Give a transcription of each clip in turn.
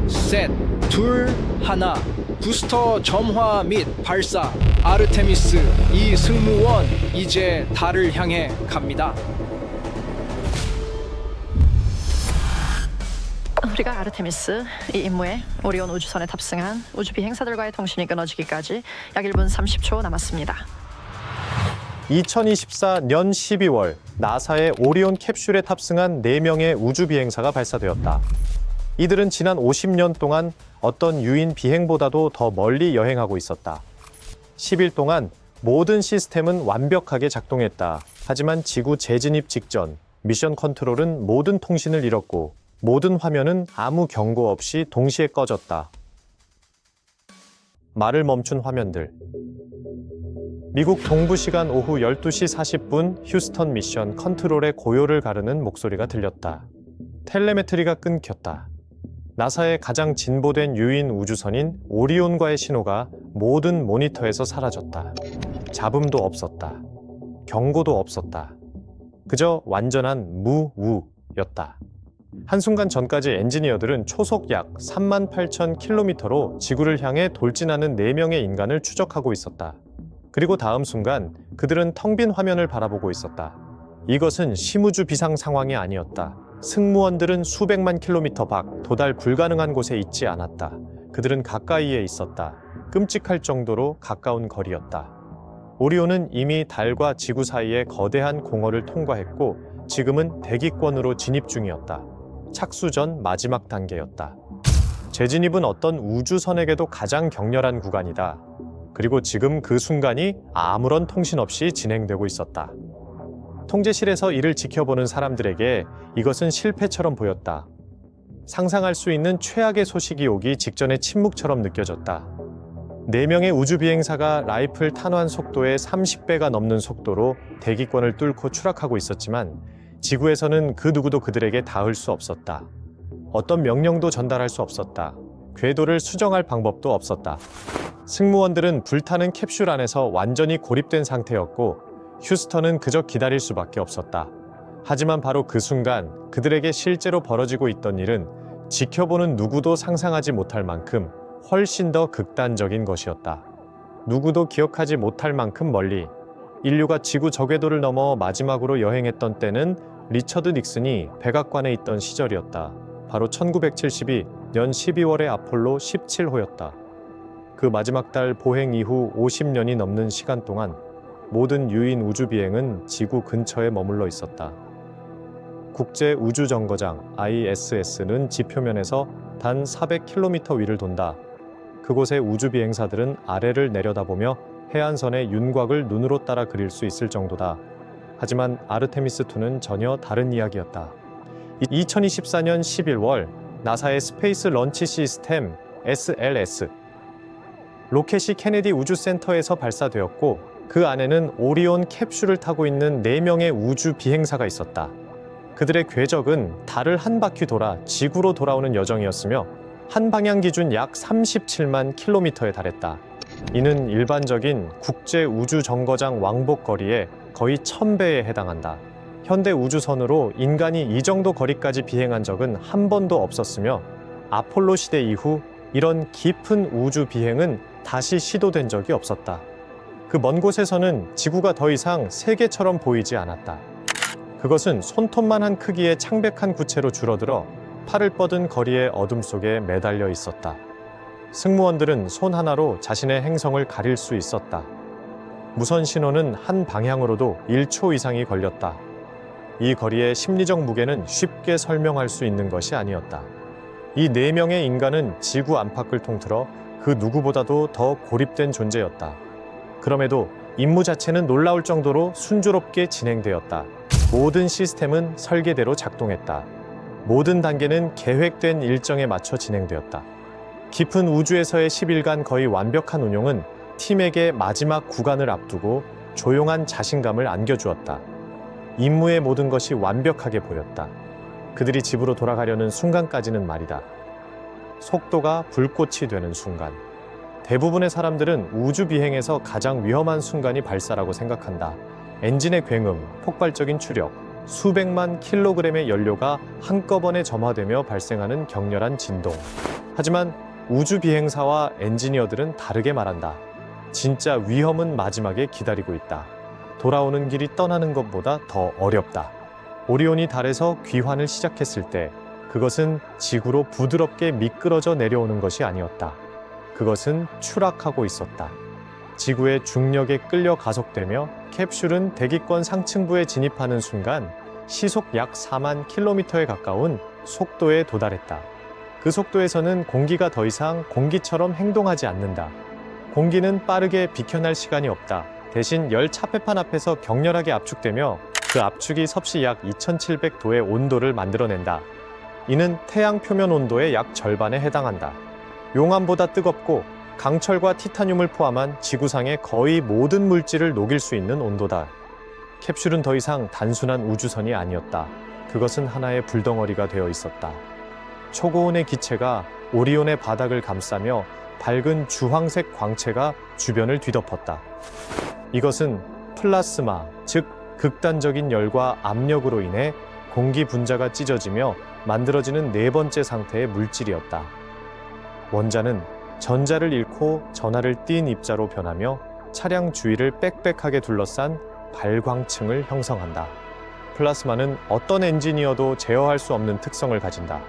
셋, 둘, 하나. 부스터 점화 및 발사. 아르테미스 2 승무원 이제 달을 향해 갑니다. 우리가 아르테미스 이 임무에 오리온 우주선에 탑승한 우주 비행사들과의 통신이 끊어지기까지 약 1분 30초 남았습니다. 2024년 12월 나사의 오리온 캡슐에 탑승한 4명의 우주 비행사가 발사되었다. 이들은 지난 50년 동안 어떤 유인 비행보다도 더 멀리 여행하고 있었다. 10일 동안 모든 시스템은 완벽하게 작동했다. 하지만 지구 재진입 직전 미션 컨트롤은 모든 통신을 잃었고 모든 화면은 아무 경고 없이 동시에 꺼졌다. 말을 멈춘 화면들. 미국 동부 시간 오후 12시 40분 휴스턴 미션 컨트롤의 고요를 가르는 목소리가 들렸다. 텔레메트리가 끊겼다. 나사의 가장 진보된 유인 우주선인 오리온과의 신호가 모든 모니터에서 사라졌다. 잡음도 없었다. 경고도 없었다. 그저 완전한 무우였다. 한순간 전까지 엔지니어들은 초속 약 38,000km로 지구를 향해 돌진하는 4명의 인간을 추적하고 있었다. 그리고 다음 순간 그들은 텅 빈 화면을 바라보고 있었다. 이것은 심우주 비상 상황이 아니었다. 승무원들은 수백만 킬로미터 밖 도달 불가능한 곳에 있지 않았다. 그들은 가까이에 있었다. 끔찍할 정도로 가까운 거리였다. 오리온은 이미 달과 지구 사이의 거대한 공허를 통과했고 지금은 대기권으로 진입 중이었다. 착수 전 마지막 단계였다. 재진입은 어떤 우주선에게도 가장 격렬한 구간이다. 그리고 지금 그 순간이 아무런 통신 없이 진행되고 있었다. 통제실에서 이를 지켜보는 사람들에게 이것은 실패처럼 보였다. 상상할 수 있는 최악의 소식이 오기 직전의 침묵처럼 느껴졌다. 4명의 우주 비행사가 라이플 탄환 속도의 30배가 넘는 속도로 대기권을 뚫고 추락하고 있었지만 지구에서는 그 누구도 그들에게 닿을 수 없었다. 어떤 명령도 전달할 수 없었다. 궤도를 수정할 방법도 없었다. 승무원들은 불타는 캡슐 안에서 완전히 고립된 상태였고 휴스턴은 그저 기다릴 수밖에 없었다. 하지만 바로 그 순간 그들에게 실제로 벌어지고 있던 일은 지켜보는 누구도 상상하지 못할 만큼 훨씬 더 극단적인 것이었다. 누구도 기억하지 못할 만큼 멀리 인류가 지구 저궤도를 넘어 마지막으로 여행했던 때는 리처드 닉슨이 백악관에 있던 시절이었다. 바로 1972년 12월의 아폴로 17호였다. 그 마지막 달 보행 이후 50년이 넘는 시간 동안 모든 유인 우주 비행은 지구 근처에 머물러 있었다. 국제 우주 정거장 ISS는 지표면에서 단 400km 위를 돈다. 그곳의 우주 비행사들은 아래를 내려다보며 해안선의 윤곽을 눈으로 따라 그릴 수 있을 정도다. 하지만 아르테미스2는 전혀 다른 이야기였다. 2024년 11월 나사의 스페이스 런치 시스템 SLS 로켓이 케네디 우주센터에서 발사되었고 그 안에는 오리온 캡슐을 타고 있는 4명의 우주 비행사가 있었다. 그들의 궤적은 달을 한 바퀴 돌아 지구로 돌아오는 여정이었으며 한 방향 기준 약 37만 킬로미터에 달했다. 이는 일반적인 국제 우주 정거장 왕복 거리의 거의 1000배에 해당한다. 현대 우주선으로 인간이 이 정도 거리까지 비행한 적은 한 번도 없었으며 아폴로 시대 이후 이런 깊은 우주 비행은 다시 시도된 적이 없었다. 그 먼 곳에서는 지구가 더 이상 세계처럼 보이지 않았다. 그것은 손톱만한 크기의 창백한 구체로 줄어들어 팔을 뻗은 거리의 어둠 속에 매달려 있었다. 승무원들은 손 하나로 자신의 행성을 가릴 수 있었다. 무선 신호는 한 방향으로도 1초 이상이 걸렸다. 이 거리의 심리적 무게는 쉽게 설명할 수 있는 것이 아니었다. 이 4명의 인간은 지구 안팎을 통틀어 그 누구보다도 더 고립된 존재였다. 그럼에도 임무 자체는 놀라울 정도로 순조롭게 진행되었다. 모든 시스템은 설계대로 작동했다. 모든 단계는 계획된 일정에 맞춰 진행되었다. 깊은 우주에서의 10일간 거의 완벽한 운용은 팀에게 마지막 구간을 앞두고 조용한 자신감을 안겨주었다. 임무의 모든 것이 완벽하게 보였다. 그들이 집으로 돌아가려는 순간까지는 말이다. 속도가 불꽃이 되는 순간. 대부분의 사람들은 우주 비행에서 가장 위험한 순간이 발사라고 생각한다. 엔진의 굉음, 폭발적인 추력, 수백만 킬로그램의 연료가 한꺼번에 점화되며 발생하는 격렬한 진동. 하지만 우주 비행사와 엔지니어들은 다르게 말한다. 진짜 위험은 마지막에 기다리고 있다. 돌아오는 길이 떠나는 것보다 더 어렵다. 오리온이 달에서 귀환을 시작했을 때 그것은 지구로 부드럽게 미끄러져 내려오는 것이 아니었다. 그것은 추락하고 있었다. 지구의 중력에 끌려 가속되며 캡슐은 대기권 상층부에 진입하는 순간 시속 약 4만 킬로미터에 가까운 속도에 도달했다. 그 속도에서는 공기가 더 이상 공기처럼 행동하지 않는다. 공기는 빠르게 비켜날 시간이 없다. 대신 열 차폐판 앞에서 격렬하게 압축되며 그 압축이 섭씨 약 2700도의 온도를 만들어낸다. 이는 태양 표면 온도의 약 절반에 해당한다. 용암보다 뜨겁고 강철과 티타늄을 포함한 지구상의 거의 모든 물질을 녹일 수 있는 온도다. 캡슐은 더 이상 단순한 우주선이 아니었다. 그것은 하나의 불덩어리가 되어 있었다. 초고온의 기체가 오리온의 바닥을 감싸며 밝은 주황색 광채가 주변을 뒤덮었다. 이것은 플라스마, 즉 극단적인 열과 압력으로 인해 공기 분자가 찢어지며 만들어지는 네 번째 상태의 물질이었다. 원자는 전자를 잃고 전하를 띤 입자로 변하며 차량 주위를 빽빽하게 둘러싼 발광층을 형성한다. 플라스마는 어떤 엔지니어도 제어할 수 없는 특성을 가진다.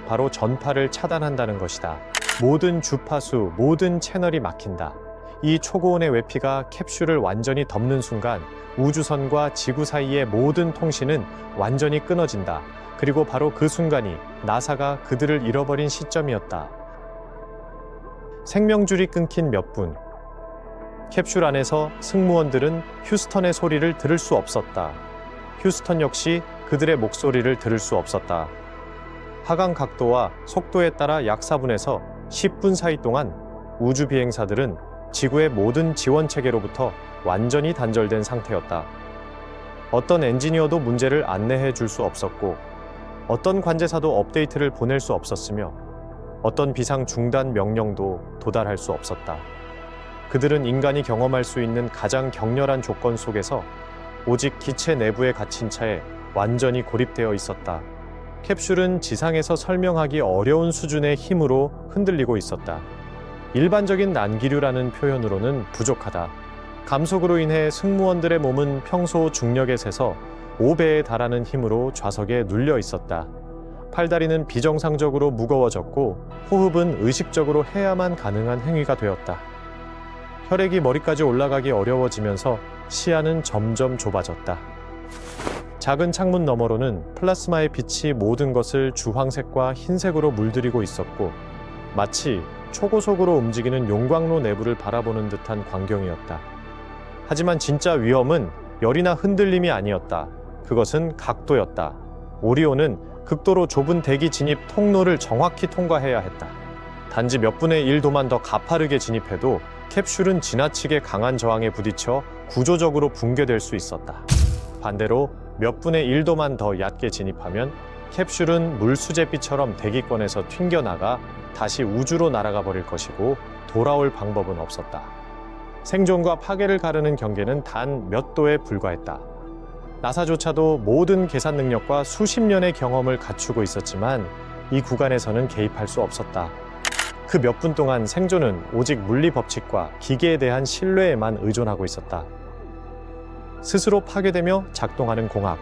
바로 전파를 차단한다는 것이다. 모든 주파수, 모든 채널이 막힌다. 이 초고온의 외피가 캡슐을 완전히 덮는 순간 우주선과 지구 사이의 모든 통신은 완전히 끊어진다. 그리고 바로 그 순간이 나사가 그들을 잃어버린 시점이었다. 생명줄이 끊긴 몇 분. 캡슐 안에서 승무원들은 휴스턴의 소리를 들을 수 없었다. 휴스턴 역시 그들의 목소리를 들을 수 없었다. 하강 각도와 속도에 따라 약 4분에서 10분 사이 동안 우주 비행사들은 지구의 모든 지원 체계로부터 완전히 단절된 상태였다. 어떤 엔지니어도 문제를 안내해 줄 수 없었고, 어떤 관제사도 업데이트를 보낼 수 없었으며, 어떤 비상 중단 명령도 도달할 수 없었다. 그들은 인간이 경험할 수 있는 가장 격렬한 조건 속에서 오직 기체 내부에 갇힌 차에 완전히 고립되어 있었다. 캡슐은 지상에서 설명하기 어려운 수준의 힘으로 흔들리고 있었다. 일반적인 난기류라는 표현으로는 부족하다. 감속으로 인해 승무원들의 몸은 평소 중력에 세서 5배에 달하는 힘으로 좌석에 눌려 있었다. 팔다리는 비정상적으로 무거워졌고 호흡은 의식적으로 해야만 가능한 행위가 되었다. 혈액이 머리까지 올라가기 어려워지면서 시야는 점점 좁아졌다. 작은 창문 너머로는 플라스마의 빛이 모든 것을 주황색과 흰색으로 물들이고 있었고 마치 초고속으로 움직이는 용광로 내부를 바라보는 듯한 광경이었다. 하지만 진짜 위험은 열이나 흔들림이 아니었다. 그것은 각도였다. 오리온은 극도로 좁은 대기 진입 통로를 정확히 통과해야 했다. 단지 몇 분의 1도만 더 가파르게 진입해도 캡슐은 지나치게 강한 저항에 부딪혀 구조적으로 붕괴될 수 있었다. 반대로 몇 분의 1도만 더 얕게 진입하면 캡슐은 물수제비처럼 대기권에서 튕겨나가 다시 우주로 날아가 버릴 것이고 돌아올 방법은 없었다. 생존과 파괴를 가르는 경계는 단 몇 도에 불과했다. 나사조차도 모든 계산 능력과 수십 년의 경험을 갖추고 있었지만 이 구간에서는 개입할 수 없었다. 그 몇 분 동안 생존은 오직 물리 법칙과 기계에 대한 신뢰에만 의존하고 있었다. 스스로 파괴되며 작동하는 공학,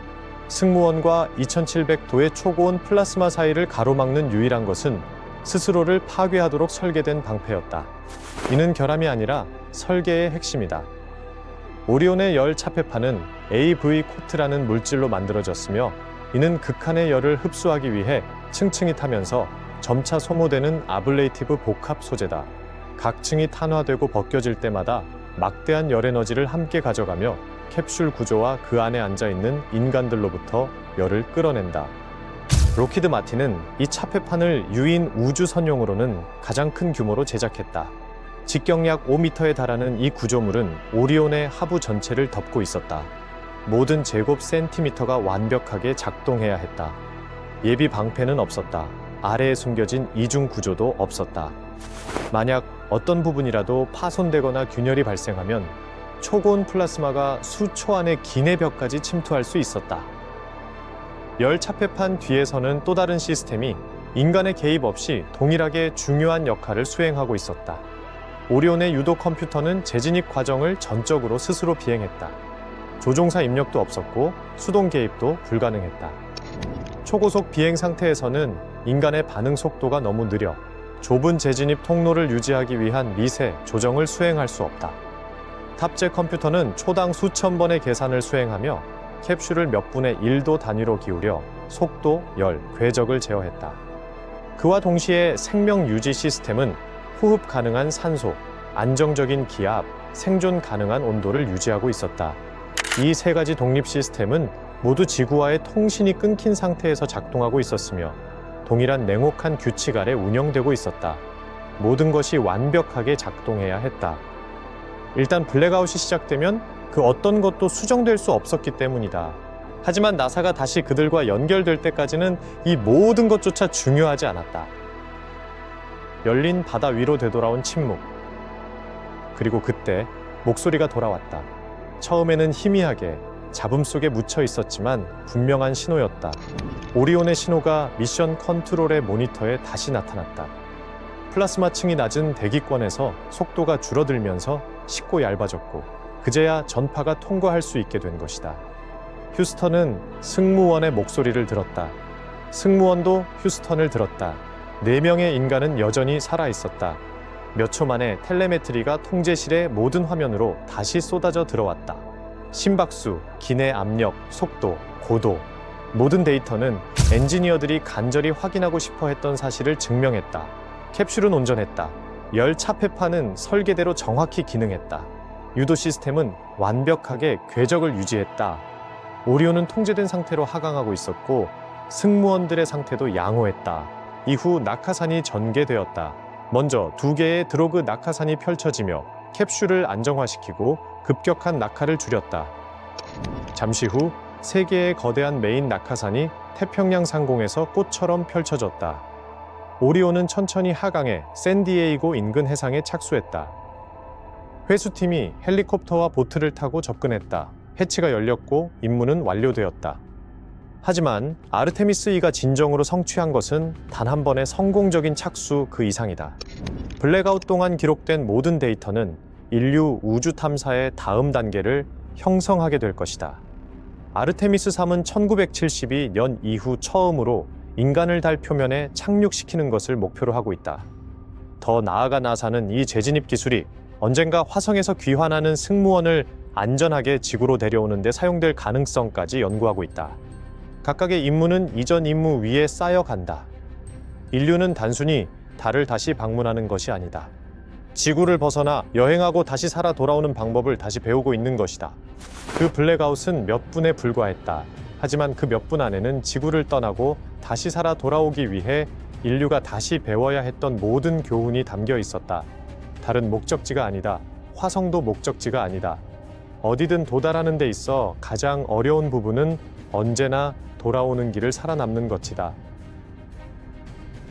승무원과 2700도의 초고온 플라스마 사이를 가로막는 유일한 것은 스스로를 파괴하도록 설계된 방패였다. 이는 결함이 아니라 설계의 핵심이다. 오리온의 열 차폐판은 AV 코트라는 물질로 만들어졌으며 이는 극한의 열을 흡수하기 위해 층층이 타면서 점차 소모되는 아블레이티브 복합 소재다. 각 층이 탄화되고 벗겨질 때마다 막대한 열 에너지를 함께 가져가며 캡슐 구조와 그 안에 앉아있는 인간들로부터 열을 끌어낸다. 록히드 마틴은 이 차폐판을 유인 우주선용으로는 가장 큰 규모로 제작했다. 직경 약 5m에 달하는 이 구조물은 오리온의 하부 전체를 덮고 있었다. 모든 제곱 센티미터가 완벽하게 작동해야 했다. 예비 방패는 없었다. 아래에 숨겨진 이중 구조도 없었다. 만약 어떤 부분이라도 파손되거나 균열이 발생하면 초고온 플라스마가 수초 안에 기내 벽까지 침투할 수 있었다. 열 차폐판 뒤에서는 또 다른 시스템이 인간의 개입 없이 동일하게 중요한 역할을 수행하고 있었다. 오리온의 유도 컴퓨터는 재진입 과정을 전적으로 스스로 비행했다. 조종사 입력도 없었고 수동 개입도 불가능했다. 초고속 비행 상태에서는 인간의 반응 속도가 너무 느려 좁은 재진입 통로를 유지하기 위한 미세 조정을 수행할 수 없다. 탑재 컴퓨터는 초당 수천 번의 계산을 수행하며 캡슐을 몇 분의 1도 단위로 기울여 속도, 열, 궤적을 제어했다. 그와 동시에 생명 유지 시스템은 호흡 가능한 산소, 안정적인 기압, 생존 가능한 온도를 유지하고 있었다. 이 세 가지 독립 시스템은 모두 지구와의 통신이 끊긴 상태에서 작동하고 있었으며 동일한 냉혹한 규칙 아래 운영되고 있었다. 모든 것이 완벽하게 작동해야 했다. 일단 블랙아웃이 시작되면 그 어떤 것도 수정될 수 없었기 때문이다. 하지만 나사가 다시 그들과 연결될 때까지는 이 모든 것조차 중요하지 않았다. 열린 바다 위로 되돌아온 침묵. 그리고 그때 목소리가 돌아왔다. 처음에는 희미하게 잡음 속에 묻혀 있었지만 분명한 신호였다. 오리온의 신호가 미션 컨트롤의 모니터에 다시 나타났다. 플라스마층이 낮은 대기권에서 속도가 줄어들면서 쉽고 얇아졌고 그제야 전파가 통과할 수 있게 된 것이다. 휴스턴은 승무원의 목소리를 들었다. 승무원도 휴스턴을 들었다. 4명의 인간은 여전히 살아있었다. 몇 초 만에 텔레메트리가 통제실의 모든 화면으로 다시 쏟아져 들어왔다. 심박수, 기내 압력, 속도, 고도, 모든 데이터는 엔지니어들이 간절히 확인하고 싶어 했던 사실을 증명했다. 캡슐은 온전했다. 열 차폐판은 설계대로 정확히 기능했다. 유도 시스템은 완벽하게 궤적을 유지했다. 오리온은 통제된 상태로 하강하고 있었고 승무원들의 상태도 양호했다. 이후 낙하산이 전개되었다. 먼저 2개의 드로그 낙하산이 펼쳐지며 캡슐을 안정화시키고 급격한 낙하를 줄였다. 잠시 후 3개의 거대한 메인 낙하산이 태평양 상공에서 꽃처럼 펼쳐졌다. 오리온은 천천히 하강해 샌디에이고 인근 해상에 착수했다. 회수팀이 헬리콥터와 보트를 타고 접근했다. 해치가 열렸고 임무는 완료되었다. 하지만 아르테미스 2가 진정으로 성취한 것은 단 한 번의 성공적인 착수 그 이상이다. 블랙아웃 동안 기록된 모든 데이터는 인류 우주 탐사의 다음 단계를 형성하게 될 것이다. 아르테미스 3은 1972년 이후 처음으로 인간을 달 표면에 착륙시키는 것을 목표로 하고 있다. 더 나아가 나사는 이 재진입 기술이 언젠가 화성에서 귀환하는 승무원을 안전하게 지구로 데려오는 데 사용될 가능성까지 연구하고 있다. 각각의 임무는 이전 임무 위에 쌓여간다. 인류는 단순히 달을 다시 방문하는 것이 아니다. 지구를 벗어나 여행하고 다시 살아 돌아오는 방법을 다시 배우고 있는 것이다. 그 블랙아웃은 몇 분에 불과했다. 하지만 그 몇 분 안에는 지구를 떠나고 다시 살아 돌아오기 위해 인류가 다시 배워야 했던 모든 교훈이 담겨 있었다. 달은 목적지가 아니다. 화성도 목적지가 아니다. 어디든 도달하는 데 있어 가장 어려운 부분은 언제나 돌아오는 길을 살아남는 것이다.